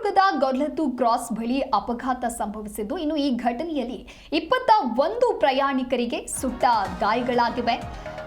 ಶಿವಮೊಗ್ಗದ ಗೊರ್ಲತ್ತು ಕ್ರಾಸ್ ಬಳಿ ಅಪಘಾತ ಸಂಭವಿಸಿದ್ದು ಇನ್ನು ಈ ಘಟನೆಯಲ್ಲಿ 21 ಪ್ರಯಾಣಿಕರಿಗೆ ಸುಟ್ಟ ಗಾಯಗಳಾಗಿವೆ.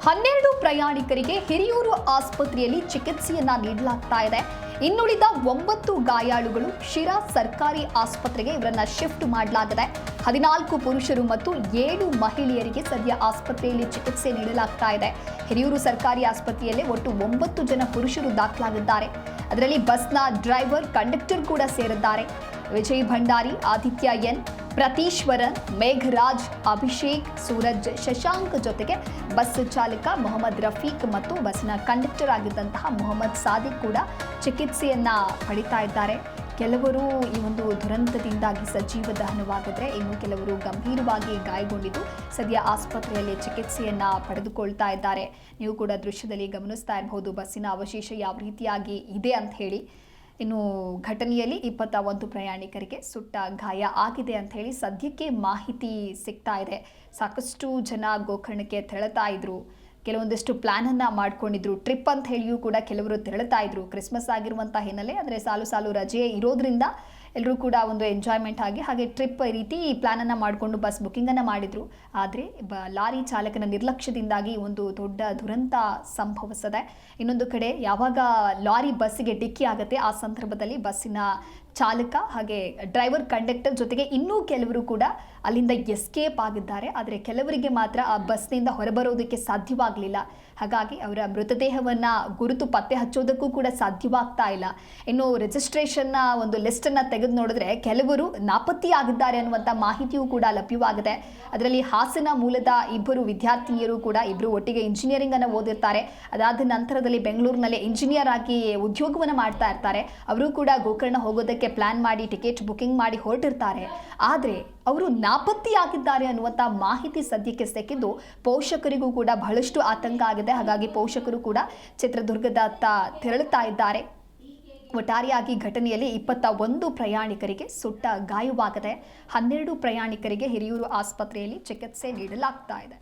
12 ಪ್ರಯಾಣಿಕರಿಗೆ ಹಿರಿಯೂರು ಆಸ್ಪತ್ರೆಯಲ್ಲಿ ಚಿಕಿತ್ಸೆಯನ್ನ ನೀಡಲಾಗ್ತಾ ಇದೆ. ಇನ್ನುಳಿದ 9 ಗಾಯಾಳುಗಳು ಶಿರಾ ಸರ್ಕಾರಿ ಆಸ್ಪತ್ರೆಗೆ ಇವರನ್ನ ಶಿಫ್ಟ್ ಮಾಡಲಾಗಿದೆ. 14 ಪುರುಷರು ಮತ್ತು 7 ಮಹಿಳೆಯರಿಗೆ ಸದ್ಯ ಆಸ್ಪತ್ರೆಯಲ್ಲಿ ಚಿಕಿತ್ಸೆ ನೀಡಲಾಗ್ತಾ ಇದೆ. ಹಿರಿಯೂರು ಸರ್ಕಾರಿ ಆಸ್ಪತ್ರೆಯಲ್ಲಿ ಒಟ್ಟು 9 ಜನ ಪುರುಷರು ದಾಖಲಾಗಿದ್ದಾರೆ. ಅದರಲ್ಲಿ ಬಸ್ನ ಡ್ರೈವರ್, ಕಂಡಕ್ಟರ್ ಕೂಡ ಸೇರಿದ್ದಾರೆ. ವಿಜಯ್ ಭಂಡಾರಿ, ಆದಿತ್ಯ ಎನ್, ಪ್ರತೀಶ್ವರನ್, ಮೇಘರಾಜ್, ಅಭಿಷೇಕ್, ಸೂರಜ್, ಶಶಾಂಕ್ ಜೊತೆಗೆ ಬಸ್ ಚಾಲಕ ಮೊಹಮ್ಮದ್ ರಫೀಕ್ ಮತ್ತು ಬಸ್ನ ಕಂಡಕ್ಟರ್ ಆಗಿದ್ದಂತಹ ಮೊಹಮ್ಮದ್ ಸಾದಿಕ್ ಕೂಡ ಚಿಕಿತ್ಸೆಯನ್ನ ಪಡಿತಾ ಇದ್ದಾರೆ. ಕೆಲವರು ಈ ಒಂದು ದುರಂತದಿಂದಾಗಿ ಸಜೀವ ದಹನವಾಗಿದ್ರೆ, ಇನ್ನು ಕೆಲವರು ಗಂಭೀರವಾಗಿ ಗಾಯಗೊಂಡಿದ್ದು ಸದ್ಯ ಆಸ್ಪತ್ರೆಯಲ್ಲಿ ಚಿಕಿತ್ಸೆಯನ್ನ ಪಡೆದುಕೊಳ್ತಾ ಇದ್ದಾರೆ. ನೀವು ಕೂಡ ದೃಶ್ಯದಲ್ಲಿ ಗಮನಿಸ್ತಾ ಇರಬಹುದು ಬಸ್ಸಿನ ಅವಶೇಷ ಯಾವ ರೀತಿಯಾಗಿ ಇದೆ ಅಂತ ಹೇಳಿ. ಇನ್ನು ಘಟನೆಯಲ್ಲಿ 21 ಪ್ರಯಾಣಿಕರಿಗೆ ಸುಟ್ಟ ಗಾಯ ಆಗಿದೆ ಅಂತ ಹೇಳಿ ಸದ್ಯಕ್ಕೆ ಮಾಹಿತಿ ಸಿಗ್ತಾ ಇದೆ. ಸಾಕಷ್ಟು ಜನ ಗೋಕರ್ಣಕ್ಕೆ ತೆರಳುತ್ತಾ ಇದ್ರು, ಕೆಲವೊಂದಿಷ್ಟು ಪ್ಲಾನನ್ನು ಮಾಡ್ಕೊಂಡಿದ್ರು, ಟ್ರಿಪ್ ಅಂತ ಹೇಳಿಯೂ ಕೂಡ ಕೆಲವರು ತೆರಳುತ್ತಾ ಇದ್ರು. ಕ್ರಿಸ್ಮಸ್ ಆಗಿರುವಂಥ ಹಿನ್ನೆಲೆ, ಅಂದರೆ ಸಾಲು ರಜೆ ಇರೋದ್ರಿಂದ ಎಲ್ಲರೂ ಕೂಡ ಒಂದು ಎಂಜಾಯ್ಮೆಂಟ್ ಆಗಿ ಹಾಗೆ ಟ್ರಿಪ್ ರೀತಿ ಪ್ಲಾನನ್ನು ಮಾಡಿಕೊಂಡು ಬಸ್ ಬುಕ್ಕಿಂಗನ್ನು ಮಾಡಿದರು. ಆದರೆ ಲಾರಿ ಚಾಲಕನ ನಿರ್ಲಕ್ಷ್ಯದಿಂದಾಗಿ ಒಂದು ದೊಡ್ಡ ದುರಂತ ಸಂಭವಿಸಿದೆ. ಇನ್ನೊಂದು ಕಡೆ ಯಾವಾಗ ಲಾರಿ ಬಸ್ಸಿಗೆ ಡಿಕ್ಕಿ ಆಗುತ್ತೆ ಆ ಸಂದರ್ಭದಲ್ಲಿ ಬಸ್ಸಿನ ಚಾಲಕ ಹಾಗೆ ಡ್ರೈವರ್, ಕಂಡಕ್ಟರ್ ಜೊತೆಗೆ ಇನ್ನೂ ಕೆಲವರು ಕೂಡ ಅಲ್ಲಿಂದ ಎಸ್ಕೇಪ್ ಆಗಿದ್ದಾರೆ. ಆದರೆ ಕೆಲವರಿಗೆ ಮಾತ್ರ ಆ ಬಸ್ನಿಂದ ಹೊರಬರೋದಕ್ಕೆ ಸಾಧ್ಯವಾಗಲಿಲ್ಲ. ಹಾಗಾಗಿ ಅವರ ಮೃತದೇಹವನ್ನು ಗುರುತು ಪತ್ತೆ ಹಚ್ಚೋದಕ್ಕೂ ಕೂಡ ಸಾಧ್ಯವಾಗ್ತಾ ಇಲ್ಲ. ಇನ್ನು ರಿಜಿಸ್ಟ್ರೇಷನ್ನ ಒಂದು ಲಿಸ್ಟನ್ನು ತೆಗೆದು ನೋಡಿದ್ರೆ ಕೆಲವರು ನಾಪತ್ತೆಯಾಗಿದ್ದಾರೆ ಅನ್ನುವಂಥ ಮಾಹಿತಿಯೂ ಕೂಡ ಲಭ್ಯವಾಗಿದೆ. ಅದರಲ್ಲಿ ಹಾಸನ ಮೂಲದ 2 ವಿದ್ಯಾರ್ಥಿನಿಯರು ಕೂಡ, ಇಬ್ಬರು ಒಟ್ಟಿಗೆ ಇಂಜಿನಿಯರಿಂಗನ್ನು ಓದಿರ್ತಾರೆ. ಅದಾದ ನಂತರದಲ್ಲಿ ಬೆಂಗಳೂರಿನಲ್ಲಿ ಇಂಜಿನಿಯರ್ ಆಗಿ ಉದ್ಯೋಗವನ್ನು ಮಾಡ್ತಾ ಇರ್ತಾರೆ. ಅವರು ಕೂಡ ಗೋಕರ್ಣ ಹೋಗೋದಕ್ಕೆ ಪ್ಲಾನ್ ಮಾಡಿ ಟಿಕೆಟ್ ಬುಕಿಂಗ್ ಮಾಡಿ ಹೊರಟಿರ್ತಾರೆ. ಆದರೆ ಅವರು ನಾಪತ್ತೆಯಾಗಿದ್ದಾರೆ ಅನ್ನುವಂಥ ಮಾಹಿತಿ ಸದ್ಯಕ್ಕೆ ಸಿಕ್ಕಿದ್ದು ಪೋಷಕರಿಗೂ ಕೂಡ ಬಹಳಷ್ಟು ಆತಂಕ ಆಗಿದೆ. ಹಾಗಾಗಿ ಪೋಷಕರು ಕೂಡ ಚಿತ್ರದುರ್ಗದತ್ತ ತೆರಳುತ್ತಾ ಇದ್ದಾರೆ. ಒಟ್ಟಾರೆಯಾಗಿ ಘಟನೆಯಲ್ಲಿ 21 ಪ್ರಯಾಣಿಕರಿಗೆ ಸುಟ್ಟ ಗಾಯವಾಗಿದೆ. 12 ಪ್ರಯಾಣಿಕರಿಗೆ ಹಿರಿಯೂರು ಆಸ್ಪತ್ರೆಯಲ್ಲಿ ಚಿಕಿತ್ಸೆ ನೀಡಲಾಗ್ತಾ ಇದೆ.